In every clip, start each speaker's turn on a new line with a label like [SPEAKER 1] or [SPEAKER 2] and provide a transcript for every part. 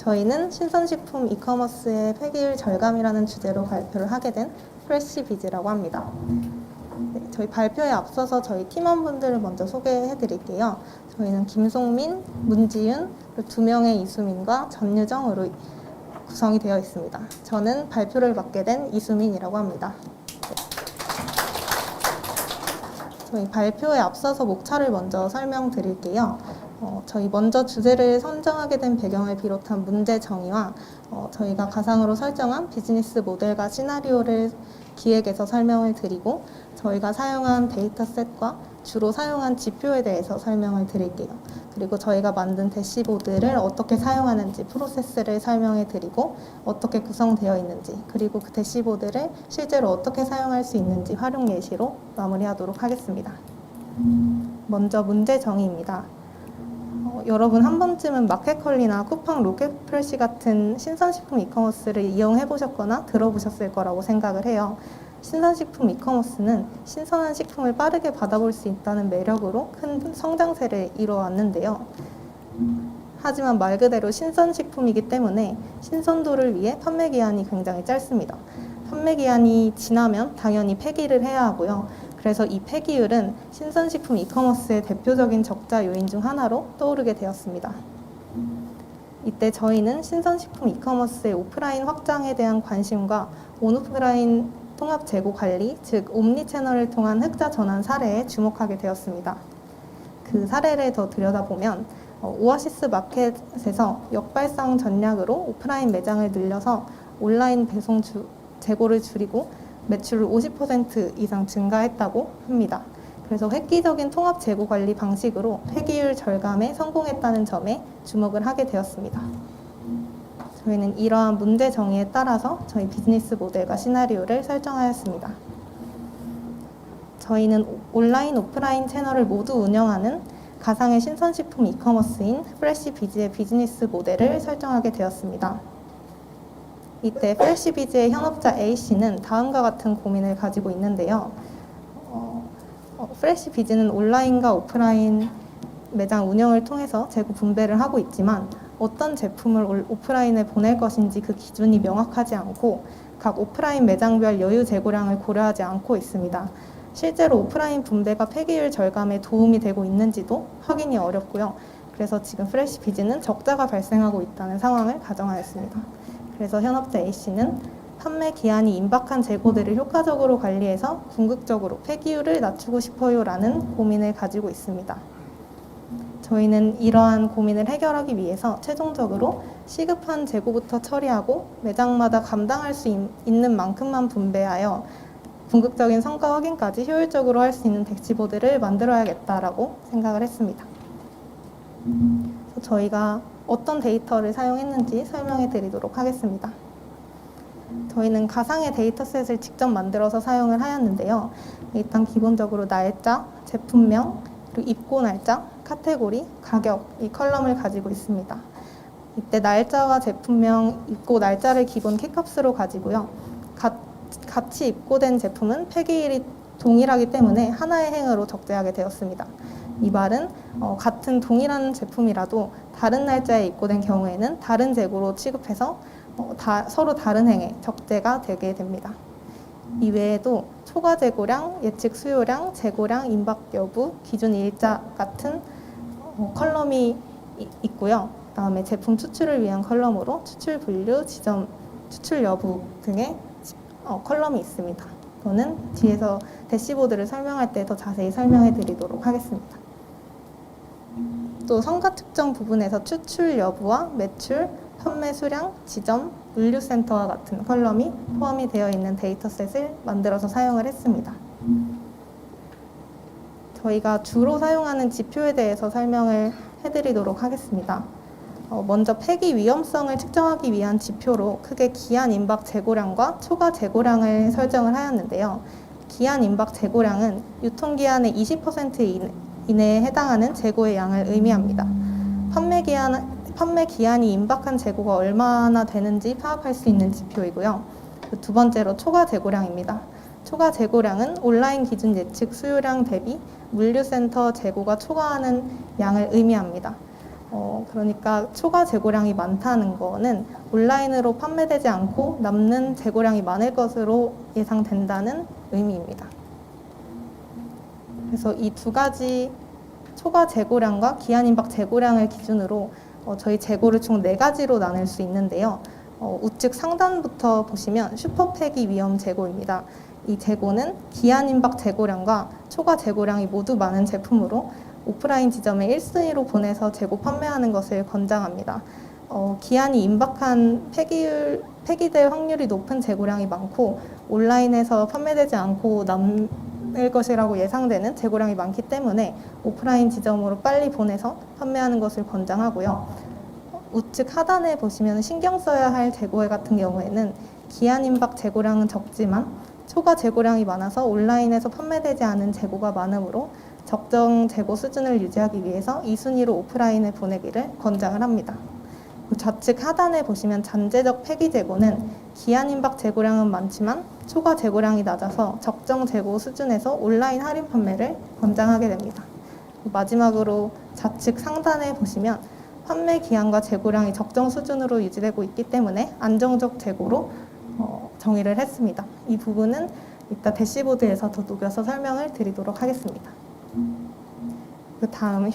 [SPEAKER 1] 저희는 신선식품 이커머스의 폐기율 절감이라는 주제로 발표를 하게 된 프레시비즈라고 합니다. 네, 저희 발표에 앞서서 저희 팀원분들을 먼저 소개해 드릴게요. 저희는 김송민, 문지윤, 그리고 2명의 이수민과 전유정으로 구성이 되어 있습니다. 저는 발표를 맡게 된 이수민이라고 합니다. 저희 발표에 앞서서 목차를 먼저 설명드릴게요. 저희 먼저 주제를 선정하게 된 배경을 비롯한 문제 정의와 저희가 가상으로 설정한 비즈니스 모델과 시나리오를 기획해서 설명을 드리고 저희가 사용한 데이터셋과 주로 사용한 지표에 대해서 설명을 드릴게요. 그리고 저희가 만든 대시보드를 어떻게 사용하는지 프로세스를 설명해 드리고 어떻게 구성되어 있는지 그리고 그 대시보드를 실제로 어떻게 사용할 수 있는지 활용 예시로 마무리하도록 하겠습니다. 먼저 문제 정의입니다. 여러분 한 번쯤은 마켓컬리나 쿠팡, 로켓프레시 같은 신선식품 이커머스를 이용해 보셨거나 들어보셨을 거라고 생각을 해요. 신선식품 이커머스는 신선한 식품을 빠르게 받아볼 수 있다는 매력으로 큰 성장세를 이뤄왔는데요. 하지만 말 그대로 신선식품이기 때문에 신선도를 위해 판매 기한이 굉장히 짧습니다. 판매 기한이 지나면 당연히 폐기를 해야 하고요. 그래서 이 폐기율은 신선식품 이커머스의 대표적인 적자 요인 중 하나로 떠오르게 되었습니다. 이때 저희는 신선식품 이커머스의 오프라인 확장에 대한 관심과 온오프라인 통합 재고 관리, 즉 옴니 채널을 통한 흑자 전환 사례에 주목하게 되었습니다. 그 사례를 더 들여다보면 오아시스 마켓에서 역발상 전략으로 오프라인 매장을 늘려서 온라인 배송 재고를 줄이고 매출을 50% 이상 증가했다고 합니다. 그래서 획기적인 통합 재고 관리 방식으로 폐기율 절감에 성공했다는 점에 주목을 하게 되었습니다. 저희는 이러한 문제 정의에 따라서 저희 비즈니스 모델과 시나리오를 설정하였습니다. 저희는 온라인, 오프라인 채널을 모두 운영하는 가상의 신선식품 이커머스인 프레시비즈의 비즈니스 모델을 설정하게 되었습니다. 이때 프레시비즈의 현업자 A씨는 다음과 같은 고민을 가지고 있는데요. 프레시비즈는 온라인과 오프라인 매장 운영을 통해서 재고 분배를 하고 있지만 어떤 제품을 오프라인에 보낼 것인지 그 기준이 명확하지 않고 각 오프라인 매장별 여유 재고량을 고려하지 않고 있습니다. 실제로 오프라인 분배가 폐기율 절감에 도움이 되고 있는지도 확인이 어렵고요. 그래서 지금 프레시비즈는 적자가 발생하고 있다는 상황을 가정하였습니다. 그래서 현업자 A씨는 판매 기한이 임박한 재고들을 효과적으로 관리해서 궁극적으로 폐기율을 낮추고 싶어요 라는 고민을 가지고 있습니다. 저희는 이러한 고민을 해결하기 위해서 최종적으로 시급한 재고부터 처리하고 매장마다 감당할 수 있는 만큼만 분배하여 궁극적인 성과 확인까지 효율적으로 할 수 있는 대시보드를 만들어야겠다라고 생각을 했습니다. 저희가 어떤 데이터를 사용했는지 설명해 드리도록 하겠습니다. 저희는 가상의 데이터셋을 직접 만들어서 사용을 하였는데요. 일단 기본적으로 날짜, 제품명, 그리고 입고 날짜, 카테고리, 가격 이 컬럼을 가지고 있습니다. 이때 날짜와 제품명, 입고 날짜를 기본 키값으로 가지고요. 같이 입고된 제품은 폐기일이 동일하기 때문에 하나의 행으로 적재하게 되었습니다. 이 말은 같은 동일한 제품이라도 다른 날짜에 입고된 경우에는 다른 재고로 취급해서 서로 다른 행에 적재가 되게 됩니다. 이외에도 초과 재고량, 예측 수요량, 재고량, 임박 여부, 기준 일자 같은 컬럼이 있고요. 그다음에 제품 추출을 위한 컬럼으로 추출 분류, 지점, 추출 여부 등의 컬럼이 있습니다. 이거는 뒤에서 대시보드를 설명할 때 더 자세히 설명해 드리도록 하겠습니다. 또 성과 측정 부분에서 추출 여부와 매출, 판매 수량, 지점, 물류센터와 같은 컬럼이 포함이 되어 있는 데이터셋을 만들어서 사용을 했습니다. 저희가 주로 사용하는 지표에 대해서 설명을 해드리도록 하겠습니다. 먼저 폐기 위험성을 측정하기 위한 지표로 크게 기한 임박 재고량과 초과 재고량을 설정을 하였는데요. 기한 임박 재고량은 유통기한의 20% 이내에 해당하는 재고의 양을 의미합니다. 판매 기한이 임박한 재고가 얼마나 되는지 파악할 수 있는 지표이고요. 두 번째로 초과 재고량입니다. 초과 재고량은 온라인 기준 예측 수요량 대비 물류센터 재고가 초과하는 양을 의미합니다. 그러니까 초과 재고량이 많다는 거는 온라인으로 판매되지 않고 남는 재고량이 많을 것으로 예상된다는 의미입니다. 그래서 이 두 가지 초과 재고량과 기한 임박 재고량을 기준으로 저희 재고를 총 4가지로 나눌 수 있는데요. 우측 상단부터 보시면 슈퍼폐기 위험 재고입니다. 이 재고는 기한 임박 재고량과 초과 재고량이 모두 많은 제품으로 오프라인 지점에 1순위로 보내서 재고 판매하는 것을 권장합니다. 기한이 임박한 폐기될 확률이 높은 재고량이 많고 온라인에서 판매되지 않고 남을 것이라고 예상되는 재고량이 많기 때문에 오프라인 지점으로 빨리 보내서 판매하는 것을 권장하고요. 우측 하단에 보시면 신경 써야 할 재고 같은 경우에는 기한 임박 재고량은 적지만 초과 재고량이 많아서 온라인에서 판매되지 않은 재고가 많으므로 적정 재고 수준을 유지하기 위해서 2순위로 오프라인에 보내기를 권장을 합니다. 좌측 하단에 보시면 잠재적 폐기 재고는 기한 임박 재고량은 많지만 초과 재고량이 낮아서 적정 재고 수준에서 온라인 할인 판매를 권장하게 됩니다. 마지막으로 좌측 상단에 보시면 판매 기한과 재고량이 적정 수준으로 유지되고 있기 때문에 안정적 재고로 정의를 했습니다. 이 부분은 이따 대시보드에서 더 녹여서 설명을 드리도록 하겠습니다. 그 다음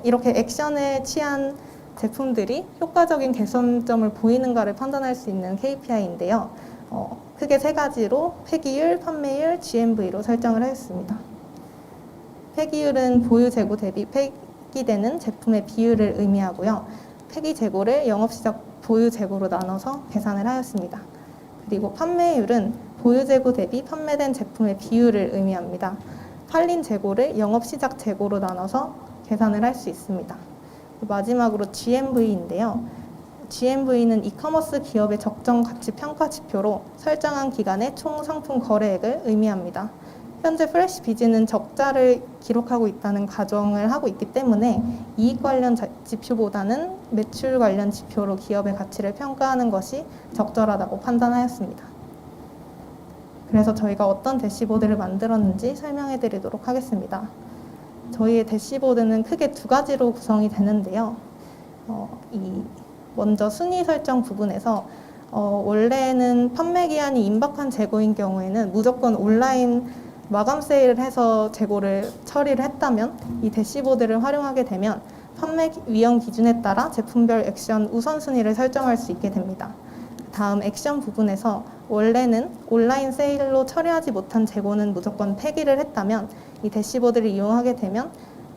[SPEAKER 1] 이렇게 액션을 취한 제품들이 효과적인 개선점을 보이는가를 판단할 수 있는 KPI인데요. 크게 3가지로 폐기율, 판매율, GMV로 설정을 하였습니다. 폐기율은 보유 재고 대비 폐기되는 제품의 비율을 의미하고요. 폐기 재고를 영업시작 보유 재고로 나눠서 계산을 하였습니다. 그리고 판매율은 보유 재고 대비 판매된 제품의 비율을 의미합니다. 팔린 재고를 영업시작 재고로 나눠서 계산을 할 수 있습니다. 마지막으로 GMV인데요. GMV는 이커머스 기업의 적정 가치 평가 지표로 설정한 기간의 총 상품 거래액을 의미합니다. 현재 프레시비즈는 적자를 기록하고 있다는 가정을 하고 있기 때문에 이익 관련 지표보다는 매출 관련 지표로 기업의 가치를 평가하는 것이 적절하다고 판단하였습니다. 그래서 저희가 어떤 대시보드를 만들었는지 설명해 드리도록 하겠습니다. 저희의 대시보드는 크게 2가지로 구성이 되는데요. 먼저 순위 설정 부분에서 원래는 판매 기한이 임박한 재고인 경우에는 무조건 온라인 마감 세일을 해서 재고를 처리를 했다면 이 대시보드를 활용하게 되면 판매 위험 기준에 따라 제품별 액션 우선순위를 설정할 수 있게 됩니다. 다음 액션 부분에서 원래는 온라인 세일로 처리하지 못한 재고는 무조건 폐기를 했다면 이 대시보드를 이용하게 되면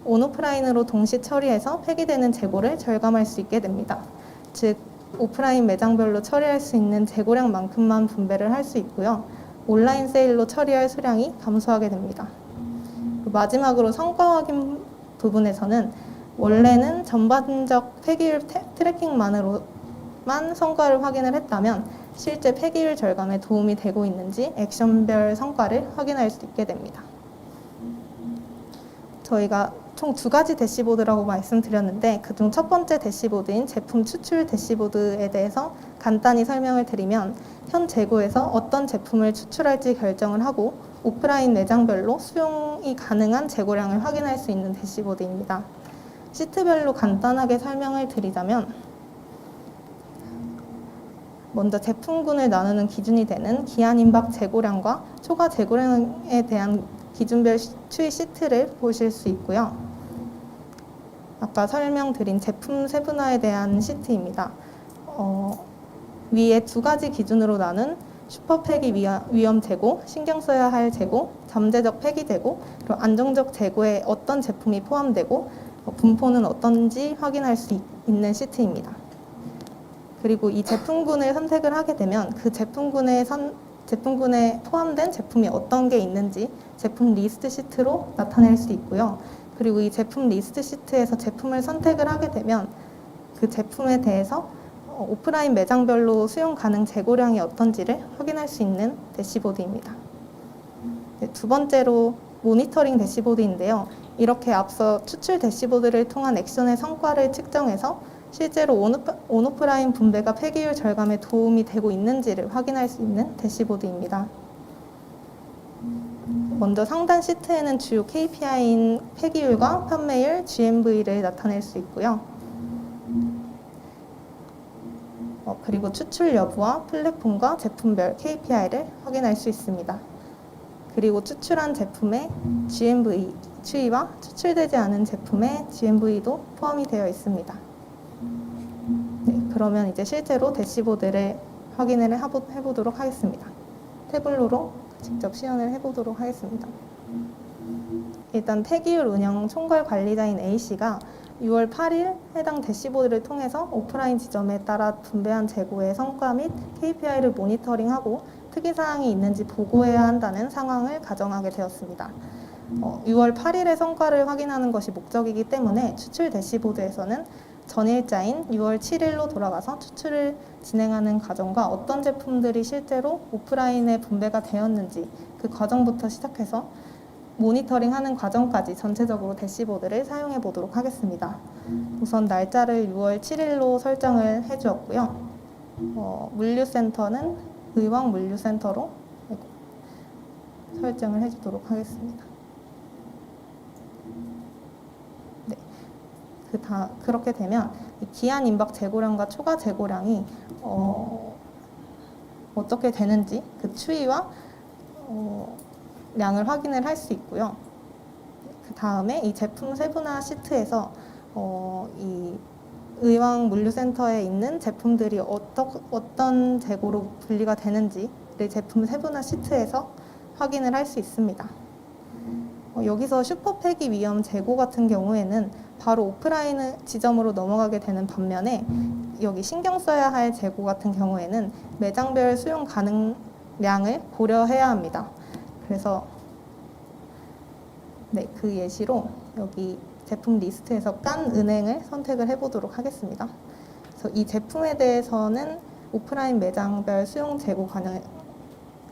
[SPEAKER 1] 온오프라인으로 동시 처리해서 폐기되는 재고를 절감할 수 있게 됩니다. 즉 오프라인 매장별로 처리할 수 있는 재고량만큼만 분배를 할 수 있고요. 온라인 세일로 처리할 수량이 감소하게 됩니다. 마지막으로 성과 확인 부분에서는 원래는 전반적 폐기율 트래킹만으로만 성과를 확인을 했다면 실제 폐기율 절감에 도움이 되고 있는지 액션별 성과를 확인할 수 있게 됩니다. 저희가 총 2가지 대시보드라고 말씀드렸는데 그중 첫 번째 대시보드인 제품 추출 대시보드에 대해서 간단히 설명을 드리면 현 재고에서 어떤 제품을 추출할지 결정을 하고 오프라인 매장별로 수용이 가능한 재고량을 확인할 수 있는 대시보드입니다. 시트별로 간단하게 설명을 드리자면 먼저 제품군을 나누는 기준이 되는 기한 임박 재고량과 초과 재고량에 대한 기준별 추이 시트를 보실 수 있고요. 아까 설명드린 제품 세분화에 대한 시트입니다. 위에 2가지 기준으로 나눈 슈퍼폐기 위험 재고, 신경 써야 할 재고, 잠재적 폐기 재고, 그리고 안정적 재고에 어떤 제품이 포함되고 분포는 어떤지 확인할 수 있는 시트입니다. 그리고 이 제품군을 선택을 하게 되면 그 제품군에 포함된 제품이 어떤 게 있는지 제품 리스트 시트로 나타낼 수 있고요. 그리고 이 제품 리스트 시트에서 제품을 선택을 하게 되면 그 제품에 대해서 오프라인 매장별로 수용 가능 재고량이 어떤지를 확인할 수 있는 대시보드입니다. 네, 2번째로 모니터링 대시보드인데요. 이렇게 앞서 추출 대시보드를 통한 액션의 성과를 측정해서 실제로 온오프라인 분배가 폐기율 절감에 도움이 되고 있는지를 확인할 수 있는 대시보드입니다. 먼저 상단 시트에는 주요 KPI인 폐기율과 판매율, GMV를 나타낼 수 있고요. 그리고 추출 여부와 플랫폼과 제품별 KPI를 확인할 수 있습니다. 그리고 추출한 제품의 GMV 추이와 추출되지 않은 제품의 GMV도 포함이 되어 있습니다. 네, 그러면 이제 실제로 대시보드를 확인을 해보도록 하겠습니다. 태블로로 직접 시연을 해보도록 하겠습니다. 일단 폐기율 운영 총괄 관리자인 A씨가 6월 8일 해당 대시보드를 통해서 오프라인 지점에 따라 분배한 재고의 성과 및 KPI를 모니터링하고 특이사항이 있는지 보고해야 한다는 상황을 가정하게 되었습니다. 6월 8일의 성과를 확인하는 것이 목적이기 때문에 추출 대시보드에서는 전일자인 6월 7일로 돌아가서 추출을 진행하는 과정과 어떤 제품들이 실제로 오프라인에 분배가 되었는지 그 과정부터 시작해서 모니터링하는 과정까지 전체적으로 대시보드를 사용해 보도록 하겠습니다. 우선 날짜를 6월 7일로 설정을 해주었고요. 물류센터는 의왕물류센터로 설정을 해주도록 하겠습니다. 네. 그렇게 되면 기한 임박 재고량과 초과 재고량이 어떻게 되는지 그 추이와 량을 확인을 할 수 있고요. 그 다음에 이 제품 세분화 시트에서 이 의왕 물류센터에 있는 제품들이 어떤 재고로 분리가 되는지를 제품 세분화 시트에서 확인을 할 수 있습니다. 여기서 슈퍼폐기 위험 재고 같은 경우에는 바로 오프라인 지점으로 넘어가게 되는 반면에 여기 신경 써야 할 재고 같은 경우에는 매장별 수용 가능량을 고려해야 합니다. 그래서 네, 그 예시로 여기 제품 리스트에서 깐 은행을 선택을 해보도록 하겠습니다. 그래서 이 제품에 대해서는 오프라인 매장별 수용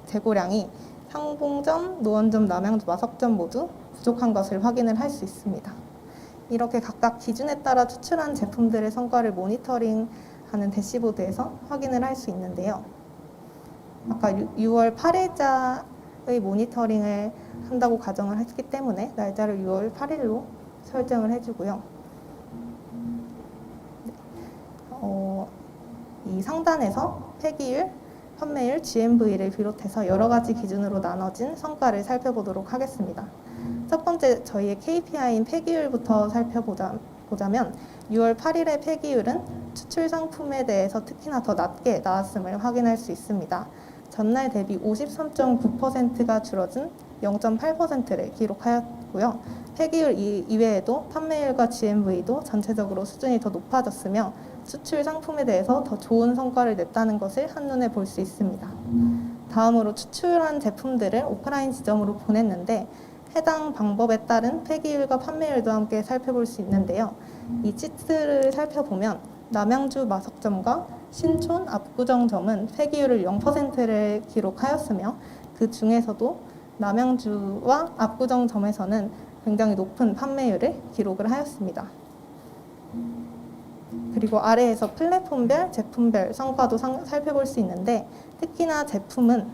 [SPEAKER 1] 재고량이 상봉점, 노원점, 남양주, 마석점 모두 부족한 것을 확인을 할 수 있습니다. 이렇게 각각 기준에 따라 추출한 제품들의 성과를 모니터링하는 대시보드에서 확인을 할 수 있는데요. 아까 6월 8일자의 모니터링을 한다고 가정을 했기 때문에 날짜를 6월 8일로 설정을 해주고요. 이 상단에서 폐기율, 판매율, GMV를 비롯해서 여러 가지 기준으로 나눠진 성과를 살펴보도록 하겠습니다. 첫 번째 저희의 KPI인 폐기율부터 살펴보자면 6월 8일의 폐기율은 추출 상품에 대해서 특히나 더 낮게 나왔음을 확인할 수 있습니다. 전날 대비 53.9%가 줄어든 0.8%를 기록하였고요. 폐기율 이외에도 판매율과 GMV도 전체적으로 수준이 더 높아졌으며 추출 상품에 대해서 더 좋은 성과를 냈다는 것을 한눈에 볼 수 있습니다. 다음으로 추출한 제품들을 오프라인 지점으로 보냈는데 해당 방법에 따른 폐기율과 판매율도 함께 살펴볼 수 있는데요. 이 치트를 살펴보면 남양주 마석점과 신촌 압구정점은 폐기율을 0%를 기록하였으며 그 중에서도 남양주와 압구정점에서는 굉장히 높은 판매율을 기록을 하였습니다. 그리고 아래에서 플랫폼별, 제품별 성과도 살펴볼 수 있는데 특히나 제품은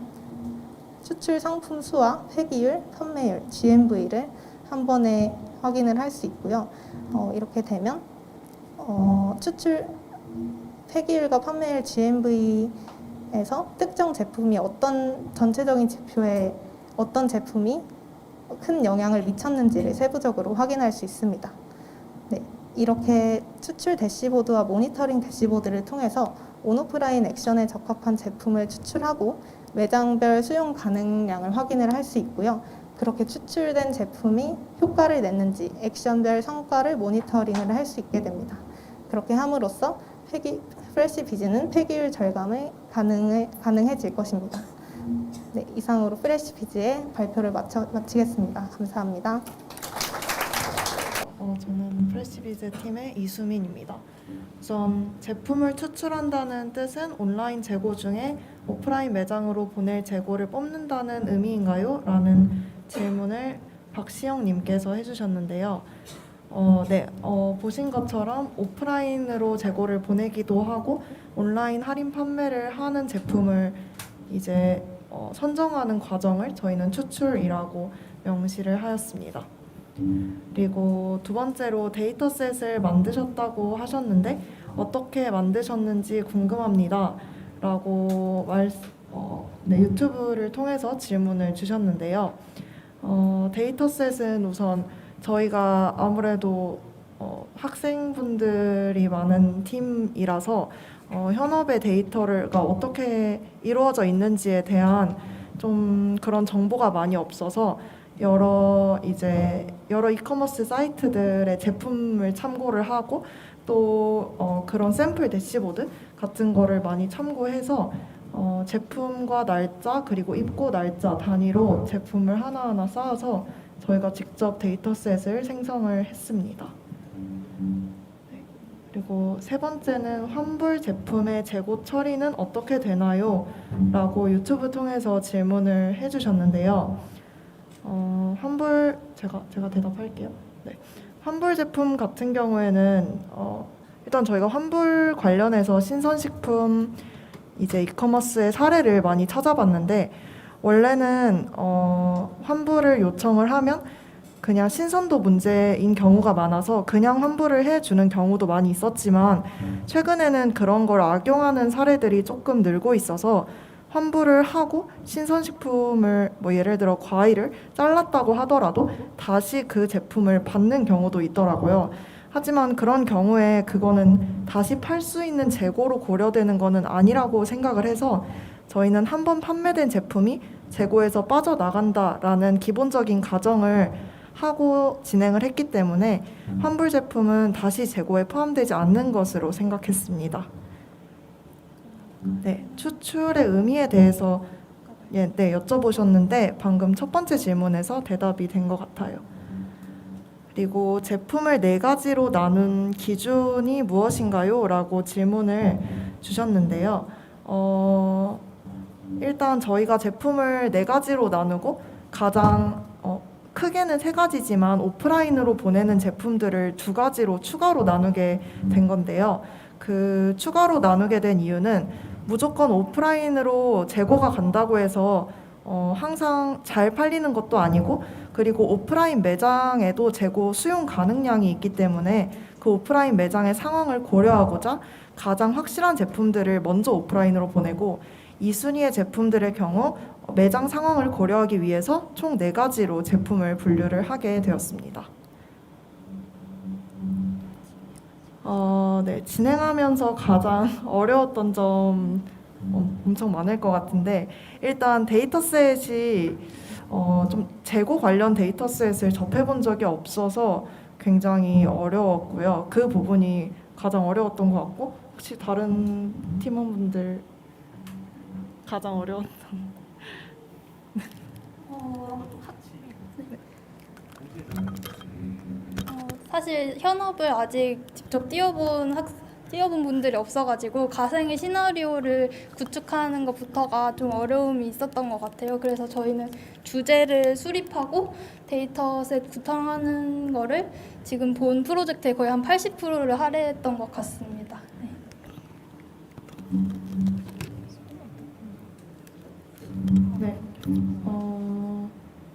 [SPEAKER 1] 추출 상품 수와 폐기율, 판매율, GMV를 한 번에 확인을 할 수 있고요. 이렇게 되면 추출 폐기율과 판매율, GMV에서 특정 제품이 전체적인 지표에 어떤 제품이 큰 영향을 미쳤는지를 세부적으로 확인할 수 있습니다. 네, 이렇게 추출 대시보드와 모니터링 대시보드를 통해서 온오프라인 액션에 적합한 제품을 추출하고 매장별 수용 가능량을 확인을 할 수 있고요. 그렇게 추출된 제품이 효과를 냈는지 액션별 성과를 모니터링을 할 수 있게 됩니다. 그렇게 함으로써 프레시비즈는 폐기율 절감이 가능해질 것입니다. 네, 이상으로 프레시비즈의 발표를 마치겠습니다. 감사합니다.
[SPEAKER 2] 저는 프레시비즈 팀의 이수민입니다. 우선 제품을 추출한다는 뜻은 온라인 재고 중에 오프라인 매장으로 보낼 재고를 뽑는다는 의미인가요? 라는 질문을 박시영님께서 해주셨는데요. 보신 것처럼 오프라인으로 재고를 보내기도 하고 온라인 할인 판매를 하는 제품을 이제 선정하는 과정을 저희는 추출이라고 명시를 하였습니다. 그리고 두 번째로 데이터셋을 만드셨다고 하셨는데 어떻게 만드셨는지 궁금합니다. 라고 유튜브를 통해서 질문을 주셨는데요. 데이터셋은 우선 저희가 아무래도 학생분들이 많은 팀이라서 현업의 데이터가 어떻게 이루어져 있는지에 대한 좀 그런 정보가 많이 없어서 여러 이커머스 사이트들의 제품을 참고를 하고 또 그런 샘플 대시보드 같은 거를 많이 참고해서 제품과 날짜 그리고 입고 날짜 단위로 제품을 하나하나 쌓아서 저희가 직접 데이터셋을 생성을 했습니다. 네. 그리고 세 번째는 환불 제품의 재고 처리는 어떻게 되나요? 라고 유튜브 통해서 질문을 해주셨는데요. 환불 제가 대답할게요. 네. 환불 제품 같은 경우에는 일단 저희가 환불 관련해서 신선식품 이커머스의 사례를 많이 찾아봤는데 원래는 환불을 요청을 하면 그냥 신선도 문제인 경우가 많아서 그냥 환불을 해주는 경우도 많이 있었지만 최근에는 그런 걸 악용하는 사례들이 조금 늘고 있어서 환불을 하고 신선식품을 예를 들어 과일을 잘랐다고 하더라도 다시 그 제품을 받는 경우도 있더라고요. 하지만 그런 경우에 그거는 다시 팔 수 있는 재고로 고려되는 거는 아니라고 생각을 해서 저희는 한 번 판매된 제품이 재고에서 빠져나간다라는 기본적인 가정을 하고 진행을 했기 때문에 환불 제품은 다시 재고에 포함되지 않는 것으로 생각했습니다. 네, 추출의 의미에 대해서 여쭤보셨는데 방금 첫 번째 질문에서 대답이 된 것 같아요. 그리고 제품을 4가지로 나눈 기준이 무엇인가요? 라고 질문을 주셨는데요. 일단 저희가 제품을 4가지로 나누고 가장 크게는 3가지지만 오프라인으로 보내는 제품들을 2가지로 추가로 나누게 된 건데요. 그 추가로 나누게 된 이유는 무조건 오프라인으로 재고가 간다고 해서 항상 잘 팔리는 것도 아니고 그리고 오프라인 매장에도 재고 수용 가능량이 있기 때문에 그 오프라인 매장의 상황을 고려하고자 가장 확실한 제품들을 먼저 오프라인으로 보내고 2순위의 제품들의 경우 매장 상황을 고려하기 위해서 총 4가지로 제품을 분류를 하게 되었습니다. 네, 진행하면서 가장 어려웠던 점 엄청 많을 것 같은데 일단 데이터셋이 좀 재고 관련 데이터셋을 접해본 적이 없어서 굉장히 어려웠고요. 그 부분이 가장 어려웠던 것 같고 혹시 다른 팀원분들 가장 어려웠던
[SPEAKER 3] 사실 현업을 아직 직접 뛰어본 분들이 없어가지고 가상의 시나리오를 구축하는 것부터가 좀 어려움이 있었던 것 같아요. 그래서 저희는 주제를 수립하고 데이터셋 구성하는 거를 지금 본 프로젝트의 거의 한 80%를 할애했던 것 같습니다.
[SPEAKER 2] 네.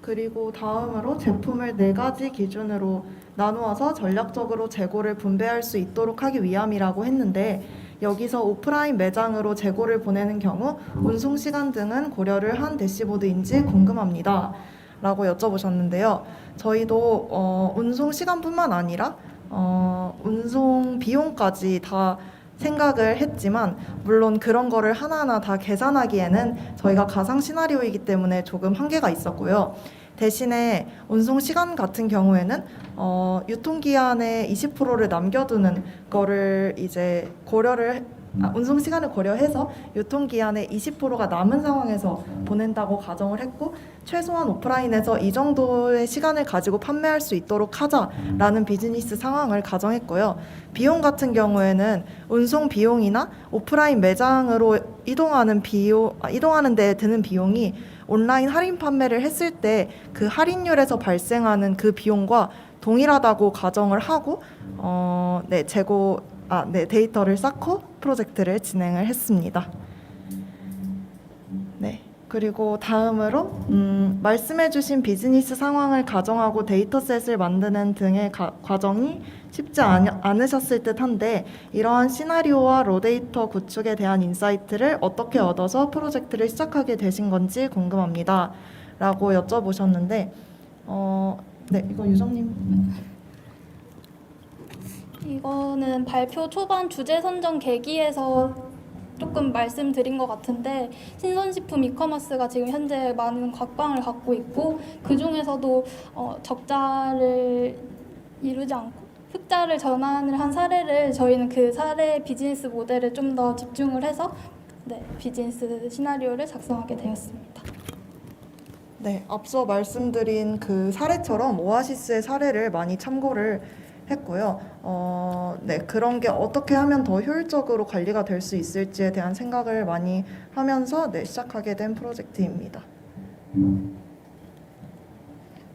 [SPEAKER 2] 그리고 다음으로 제품을 4가지 기준으로 나누어서 전략적으로 재고를 분배할 수 있도록 하기 위함이라고 했는데 여기서 오프라인 매장으로 재고를 보내는 경우 운송 시간 등은 고려를 한 대시보드인지 궁금합니다. 라고 여쭤보셨는데요. 저희도 운송 시간뿐만 아니라 운송 비용까지 다 생각을 했지만 물론 그런 거를 하나하나 다 계산하기에는 저희가 가상 시나리오이기 때문에 조금 한계가 있었고요. 대신에 운송 시간 같은 경우에는 유통기한의 20%를 남겨두는 거를 이제 운송 시간을 고려해서 유통기한의 20%가 남은 상황에서 보낸다고 가정을 했고 최소한 오프라인에서 이 정도의 시간을 가지고 판매할 수 있도록 하자라는 비즈니스 상황을 가정했고요. 비용 같은 경우에는 운송 비용이나 오프라인 매장으로 이동하는 데 드는 비용이 온라인 할인 판매를 했을 때 그 할인율에서 발생하는 그 비용과 동일하다고 가정을 하고 데이터를 쌓고 프로젝트를 진행을 했습니다. 네. 그리고 다음으로 말씀해주신 비즈니스 상황을 가정하고 데이터셋을 만드는 등의 과정이 쉽지 않으셨을 듯한데 이러한 시나리오와 로데이터 구축에 대한 인사이트를 어떻게 얻어서 프로젝트를 시작하게 되신 건지 궁금합니다. 라고 여쭤보셨는데 네, 이거 유정님.
[SPEAKER 3] 이거는 발표 초반 주제 선정 계기에서 조금 말씀드린 것 같은데 신선식품 이커머스가 지금 현재 많은 각광을 갖고 있고 그 중에서도 적자를 이루지 않고 흑자를 전환을 한 사례를 저희는 그 사례 비즈니스 모델을 좀 더 집중을 해서 비즈니스 시나리오를 작성하게 되었습니다.
[SPEAKER 2] 네, 앞서 말씀드린 그 사례처럼 오아시스의 사례를 많이 참고를 했고요. 네, 그런 게 어떻게 하면 더 효율적으로 관리가 될 수 있을지에 대한 생각을 많이 하면서 시작하게 된 프로젝트입니다.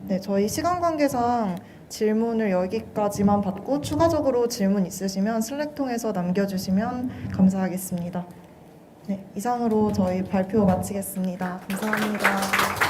[SPEAKER 2] 네, 저희 시간 관계상 질문을 여기까지만 받고 추가적으로 질문 있으시면 슬랙 통해서 남겨주시면 감사하겠습니다. 네, 이상으로 저희 발표 마치겠습니다. 감사합니다.